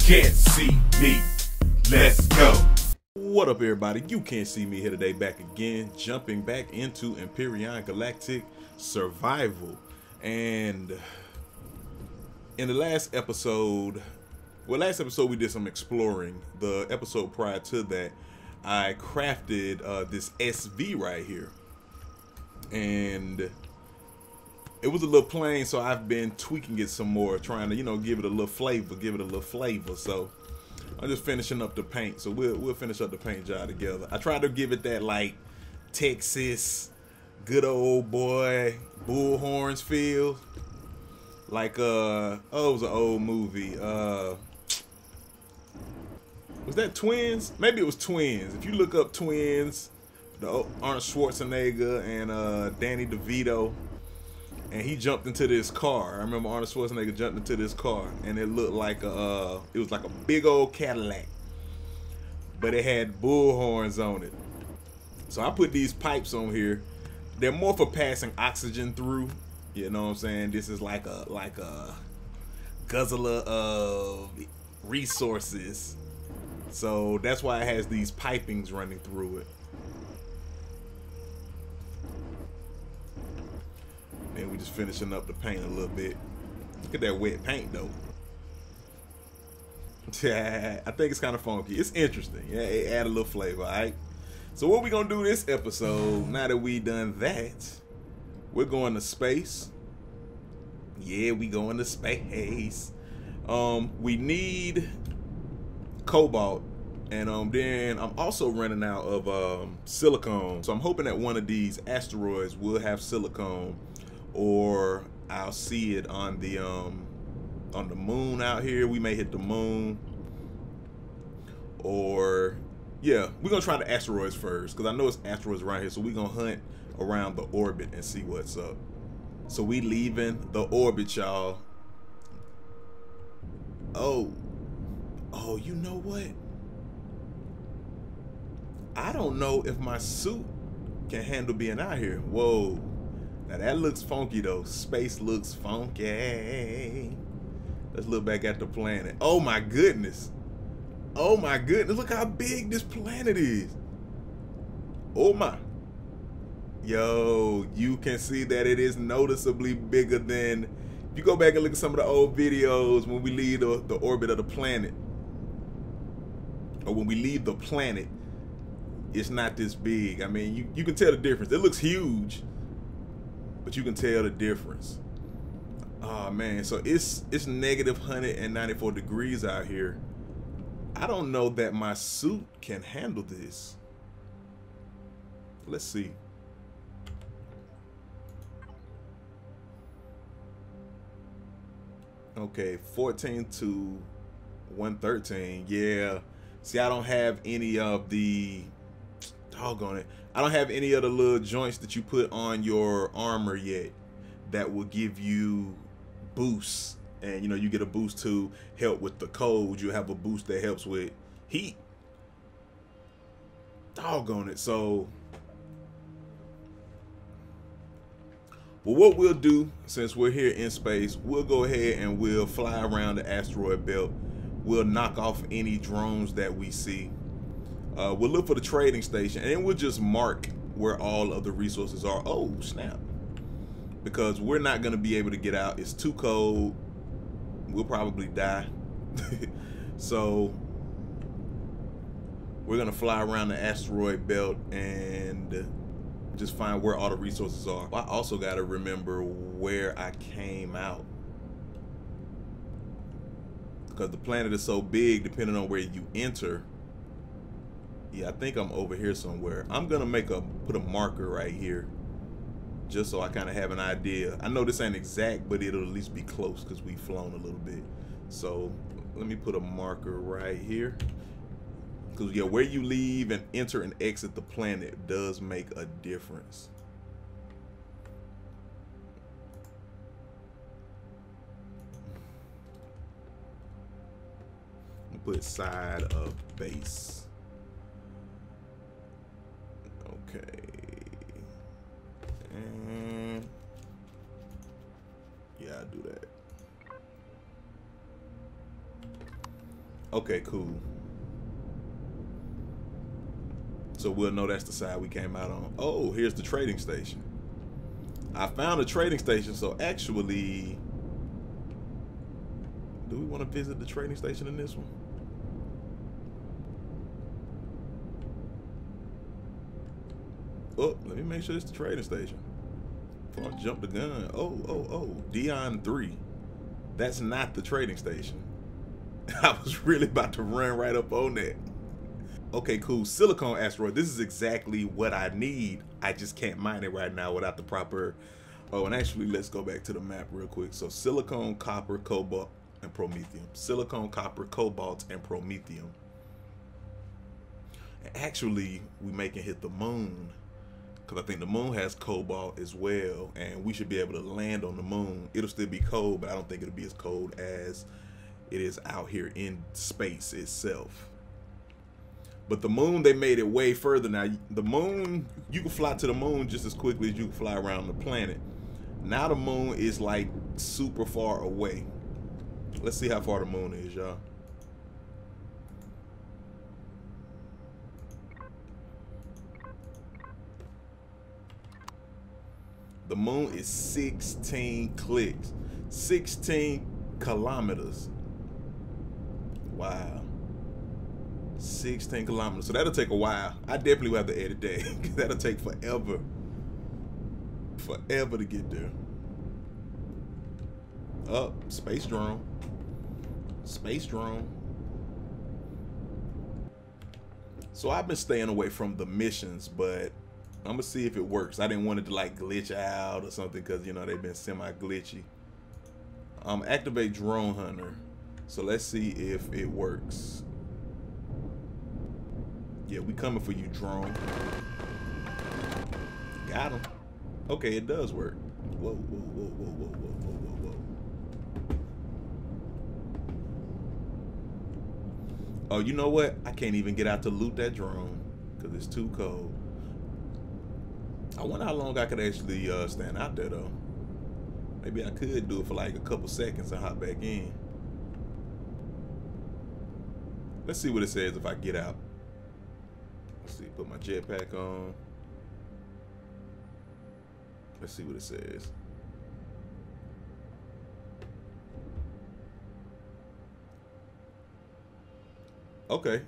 can't see me. Let's go. What up, everybody? You can't see me here today, back again, jumping back into Empyrion Galactic Survival. And in the last episode, we did some exploring. The episode prior to that, I crafted this SV right here. And it was a little plain, so I've been tweaking it some more, trying to, give it a little flavor, So I'm just finishing up the paint. So we'll finish up the paint job together. I tried to give it that like Texas, good old boy, bull horns feel. Like it was an old movie. Was that Twins? Maybe it was Twins. If you look up Twins, the Arnold Schwarzenegger and Danny DeVito, and he jumped into this car. I remember Arnold Schwarzenegger jumped into this car, and it looked like it was like a big old Cadillac, but it had bull horns on it. So I put these pipes on here. They're more for passing oxygen through. You know what I'm saying? This is like a guzzler of resources. So that's why it has these pipings running through it. And we just finishing up the paint a little bit. Look at that wet paint though. Yeah, I think it's kind of funky. It's interesting. Yeah, it add a little flavor, alright? So what we gonna do this episode, now that we done that, we're going to space. Yeah, we going to space. We need cobalt, and then I'm also running out of silicone. So I'm hoping that one of these asteroids will have silicone, or I'll see it on the moon out here. We may hit the moon, or yeah, we're gonna try the asteroids first because I know it's asteroids around here. So we're gonna hunt around the orbit and see what's up. So we leaving the orbit, y'all. Oh, you know what? I don't know if my suit can handle being out here. Whoa. Now that looks funky though. Space looks funky. Let's look back at the planet. Oh my goodness. Oh my goodness. Look how big this planet is. Oh my. Yo, you can see that it is noticeably bigger than, if you go back and look at some of the old videos when we leave the orbit of the planet, or when we leave the planet, it's not this big. I mean, you can tell the difference. It looks huge, but you can tell the difference. Oh man, so it's negative 194 degrees out here. I don't know that my suit can handle this. Let's see. Okay, 14 to 113. Yeah. See, I don't have any of the, doggone it, I don't have any of the little joints that you put on your armor yet that will give you boosts. And you get a boost to help with the cold. You have a boost that helps with heat. Doggone it. So, well, what we'll do, since we're here in space, we'll go ahead and we'll fly around the asteroid belt. We'll knock off any drones that we see. We'll look for the trading station, and then we'll just mark where all of the resources are. Oh, snap. Because we're not going to be able to get out. It's too cold. We'll probably die. So we're going to fly around the asteroid belt and just find where all the resources are. I also got to remember where I came out, because the planet is so big, depending on where you enter. Yeah, I think I'm over here somewhere. I'm gonna put a marker right here, just so I kind of have an idea. I know this ain't exact, but it'll at least be close because we've flown a little bit. So let me put a marker right here. Because yeah, where you leave and enter and exit the planet does make a difference. Put side of base. Okay. And yeah, I'll do that. Okay, cool. So we'll know that's the side we came out on. Oh, here's the trading station. I found a trading station, so actually, do we want to visit the trading station in this one? Oh, let me make sure it's the trading station before I jump the gun. Oh, Dion 3. That's not the trading station. I was really about to run right up on that. Okay, cool. Silicon asteroid. This is exactly what I need. I just can't mine it right now without the proper... Oh, and actually, let's go back to the map real quick. So silicon, copper, cobalt, and promethium. Silicon, copper, cobalt, and promethium. And actually, we make it hit the moon. Because I think the moon has cobalt as well. And we should be able to land on the moon. It'll still be cold, but I don't think it'll be as cold as it is out here in space itself. But the moon, they made it way further now. The moon, you can fly to the moon just as quickly as you can fly around the planet. Now the moon is like super far away. Let's see how far the moon is, y'all. The moon is 16 clicks. 16 kilometers. Wow. 16 kilometers. So that'll take a while. I definitely will have to edit that. That'll take forever. Forever to get there. Up, space drone. Space drone. So I've been staying away from the missions, but I'm gonna see if it works. I didn't want it to like glitch out or something because, you know, they've been semi-glitchy. Activate drone hunter. So let's see if it works. Yeah, we coming for you, drone. Got him. Okay, it does work. Whoa, whoa, whoa, whoa, whoa, whoa, whoa, whoa, whoa. Oh, you know what? I can't even get out to loot that drone because it's too cold. I wonder how long I could actually stand out there, though. Maybe I could do it for like a couple seconds and hop back in. Let's see what it says if I get out. Let's see, put my jetpack on. Let's see what it says. Okay.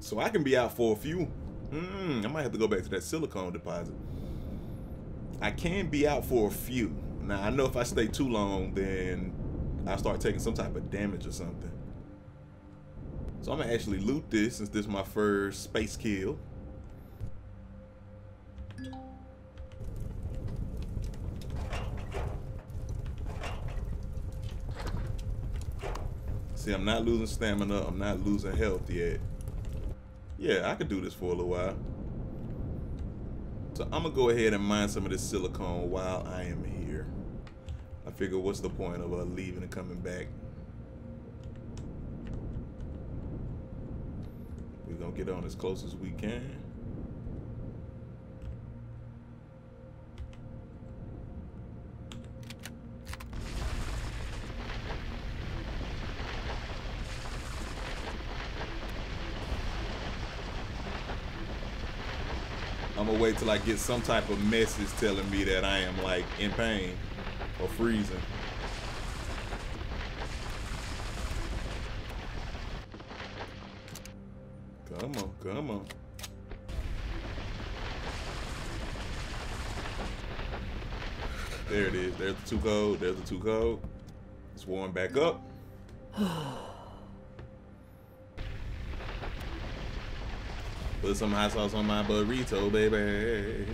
So I can be out for a few. I might have to go back to that silicone deposit. I can be out for a few. Now, I know if I stay too long, then I'll start taking some type of damage or something. So I'm gonna actually loot this since this is my first space kill. See, I'm not losing stamina. I'm not losing health yet. Yeah, I could do this for a little while. So I'm gonna go ahead and mine some of this silicone while I am here. I figure what's the point of leaving and coming back? We're gonna get on as close as we can. I'm gonna wait till I get some type of message telling me that I am like in pain or freezing. Come on, come on. There it is. There's the too cold. There's the too cold. It's warming back up. Put some hot sauce on my burrito, baby.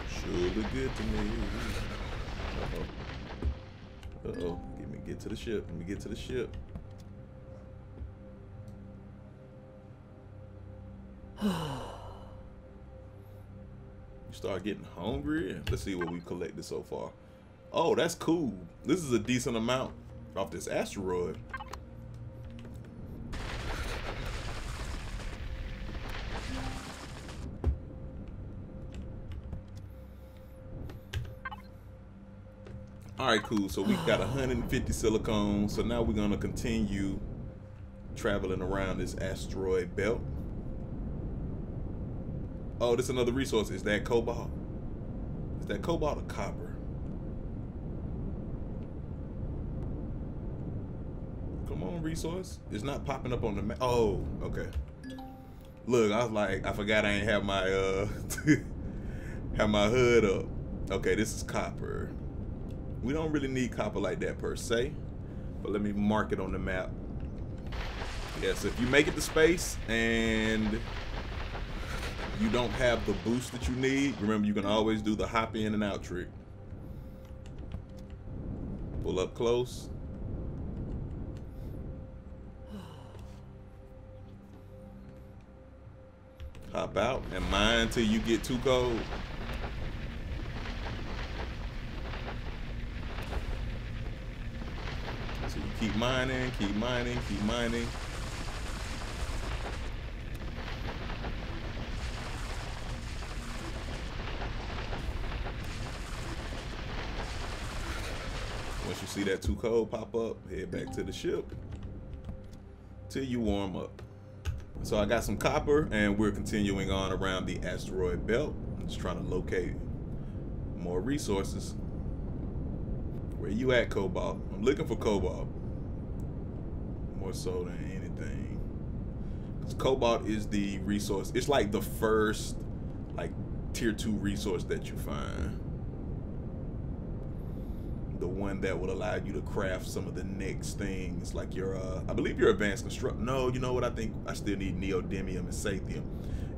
Sure look good to me. Uh-oh. Uh-oh. Let me get to the ship. Let me get to the ship. You start getting hungry. Let's see what we collected so far. Oh, that's cool. This is a decent amount off this asteroid. All right, cool. So we got 150 silicone. So now we're gonna continue traveling around this asteroid belt. Oh, this is another resource. Is that cobalt? Is that cobalt or copper? Come on, resource. It's not popping up on the map. Oh, okay. Look, I was like, I forgot I ain't have my have my hood up. Okay, this is copper. We don't really need copper like that per se, but let me mark it on the map. Yeah, so if you make it to space and you don't have the boost that you need, remember you can always do the hop in and out trick. Pull up close. Hop out and mine till you get too cold. So you keep mining, keep mining, keep mining. Once you see that too cold pop up, head back to the ship till you warm up. So I got some copper and we're continuing on around the asteroid belt. I'm just trying to locate more resources. Where you at, cobalt? I'm looking for cobalt. More so than anything. Because cobalt is the resource. It's like the first like tier 2 resource that you find. The one that will allow you to craft some of the next things, like your I believe your advanced construct. No, you know what? I think I still need neodymium and sathium.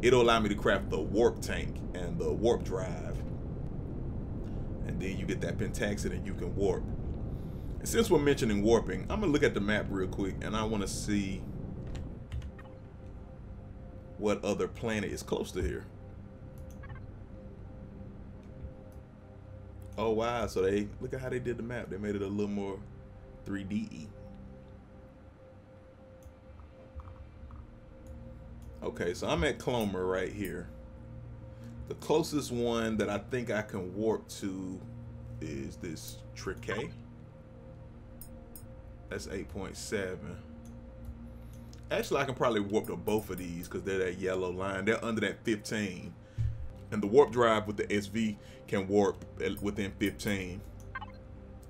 It'll allow me to craft the warp tank and the warp drive, and then you get that pentaxid and you can warp. And since we're mentioning warping, I'm gonna look at the map real quick, and I want to see what other planet is close to here. Oh wow, so they look at how they did the map. They made it a little more 3D-y. Okay, so I'm at Clomer right here. The closest one that I think I can warp to is this Triquet. That's 8.7. Actually, I can probably warp to both of these because they're that yellow line. They're under that 15. And the warp drive with the SV can warp within 15.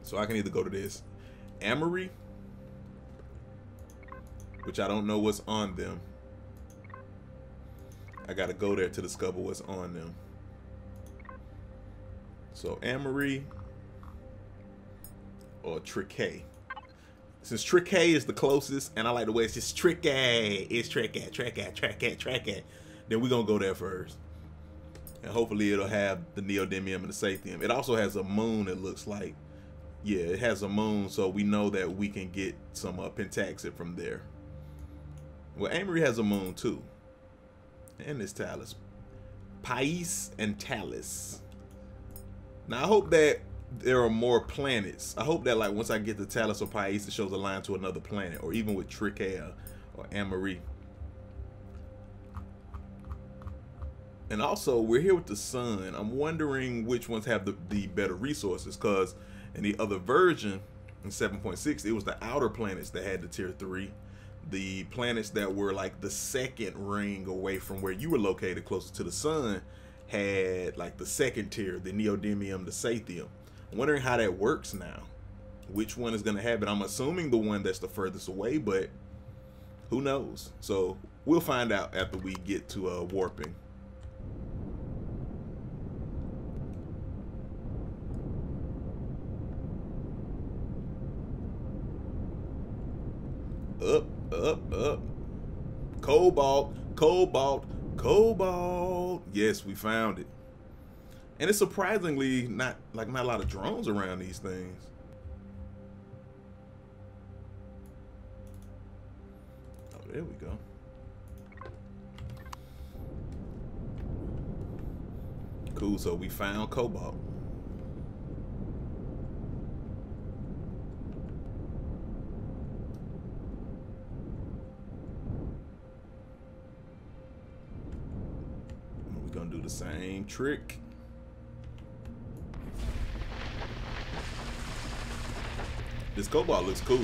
So I can either go to this Amory, which I don't know what's on them. I gotta go there to discover what's on them. So Amory or Triquet. Since Triquet is the closest, and I like the way it's just Triquet. It's Triquet, Triquet, Triquet, Triquet. Then we're gonna go there first. And hopefully it'll have the neodymium and the sathium. It also has a moon, it looks like. Yeah, it has a moon, so we know that we can get some pentaxid from there. Well, Amory has a moon too. And this Talus. Pais and Talus. Now I hope that there are more planets. I hope that like once I get to Talus or Pais, it shows a line to another planet. Or even with Triquea or Amory. And also, we're here with the sun. I'm wondering which ones have the better resources, because in the other version, in 7.6, it was the outer planets that had the tier 3. The planets that were like the second ring away from where you were located, closer to the sun, had like the second tier, the neodymium, the sathium. I'm wondering how that works now. Which one is going to have it? I'm assuming the one that's the furthest away, but who knows? So we'll find out after we get to warping. Up, up, up. Cobalt, cobalt, cobalt. Yes, we found it. And it's surprisingly not a lot of drones around these things. Oh, there we go. Cool, so we found cobalt. We're gonna do the same trick. This cobalt looks cool. I'm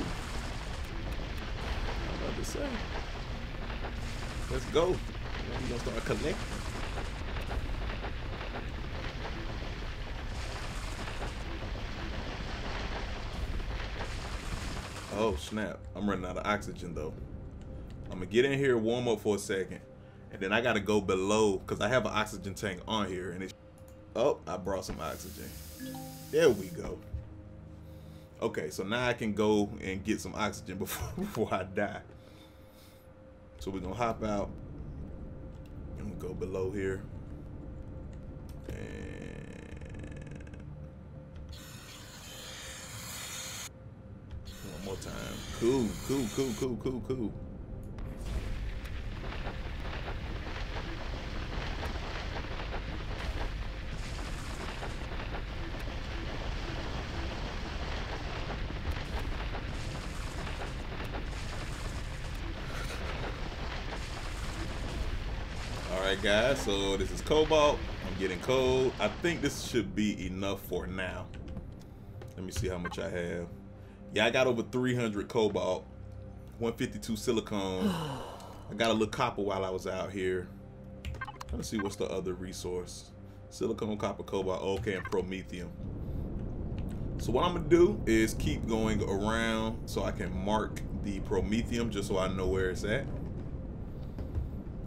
about to say. Let's go. We're gonna start collecting. Oh snap, I'm running out of oxygen though. I'm gonna get in here, warm up for a second, and then I gotta go below because I have an oxygen tank on here and it's, oh, I brought some oxygen. There we go. Okay, so now I can go and get some oxygen before I die. So we're gonna hop out and we'll go below here. And one more time. Cool, cool, cool, cool, cool, cool. Alright guys, so this is cobalt. I'm getting cold. I think this should be enough for now. Let me see how much I have. Yeah, I got over 300 cobalt, 152 silicone. I got a little copper while I was out here. Trying to see what's the other resource. Silicone, copper, cobalt, okay, and promethium. So what I'm gonna do is keep going around so I can mark the promethium just so I know where it's at.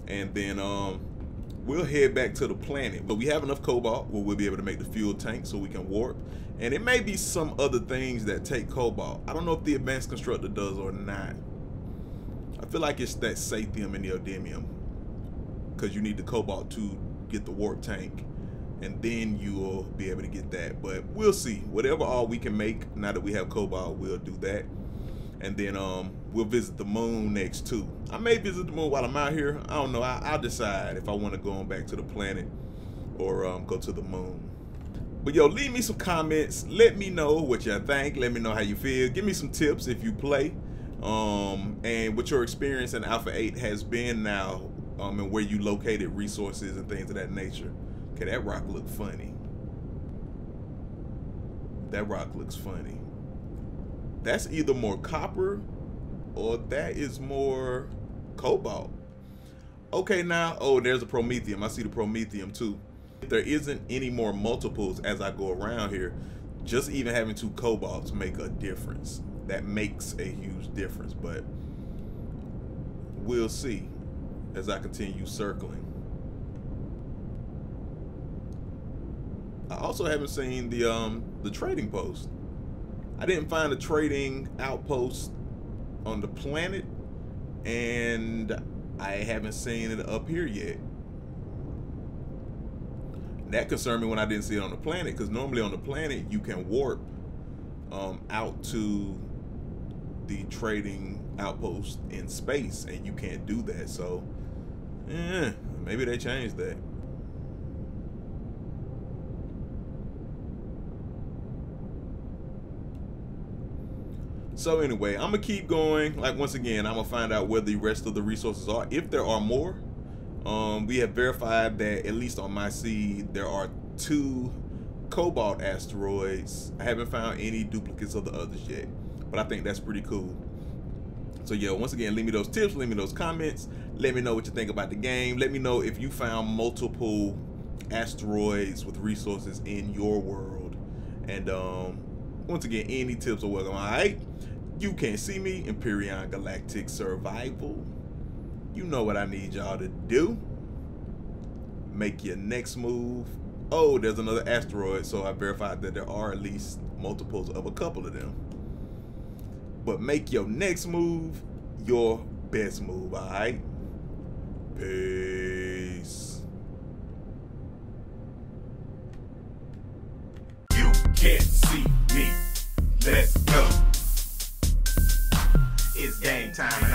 And then we'll head back to the planet. But we have enough cobalt where we'll be able to make the fuel tank so we can warp. And it may be some other things that take cobalt. I don't know if the advanced constructor does or not. I feel like it's that sathium and neodymium, because you need the cobalt to get the warp tank, and then you will be able to get that. But we'll see. Whatever all we can make now that we have cobalt, we'll do that. And then we'll visit the moon next too. I may visit the moon while I'm out here. I don't know. I'll decide if I want to go on back to the planet or go to the moon. But yo, leave me some comments. Let me know what you think. Let me know how you feel. Give me some tips if you play. And what your experience in Alpha 8 has been now, and where you located resources and things of that nature. Okay, that rock look funny. That rock looks funny. That's either more copper or that is more cobalt. Okay, now, oh, there's a promethium. I see the promethium too. If there isn't any more multiples as I go around here, just even having 2 cobalts make a difference. That makes a huge difference, but we'll see as I continue circling. I also haven't seen the trading post. I didn't find a trading outpost on the planet, and I haven't seen it up here yet. That concerned me when I didn't see it on the planet, because normally on the planet you can warp out to the trading outpost in space, and you can't do that. So maybe they changed that. So anyway, I'm gonna keep going. Like, once again, I'm gonna find out where the rest of the resources are, if there are more. We have verified that, at least on my seed, there are 2 cobalt asteroids. I haven't found any duplicates of the others yet, but I think that's pretty cool. So yeah, once again, leave me those tips, leave me those comments, let me know what you think about the game. Let me know if you found multiple asteroids with resources in your world. And once again, any tips are welcome. All right, you can't see me, Empyrion Galactic Survival. You know what I need y'all to do. Make your next move. Oh, there's another asteroid, so I verified that there are at least multiples of a couple of them. But make your next move your best move, all right? Peace. You can't see me. Let's go. It's game time.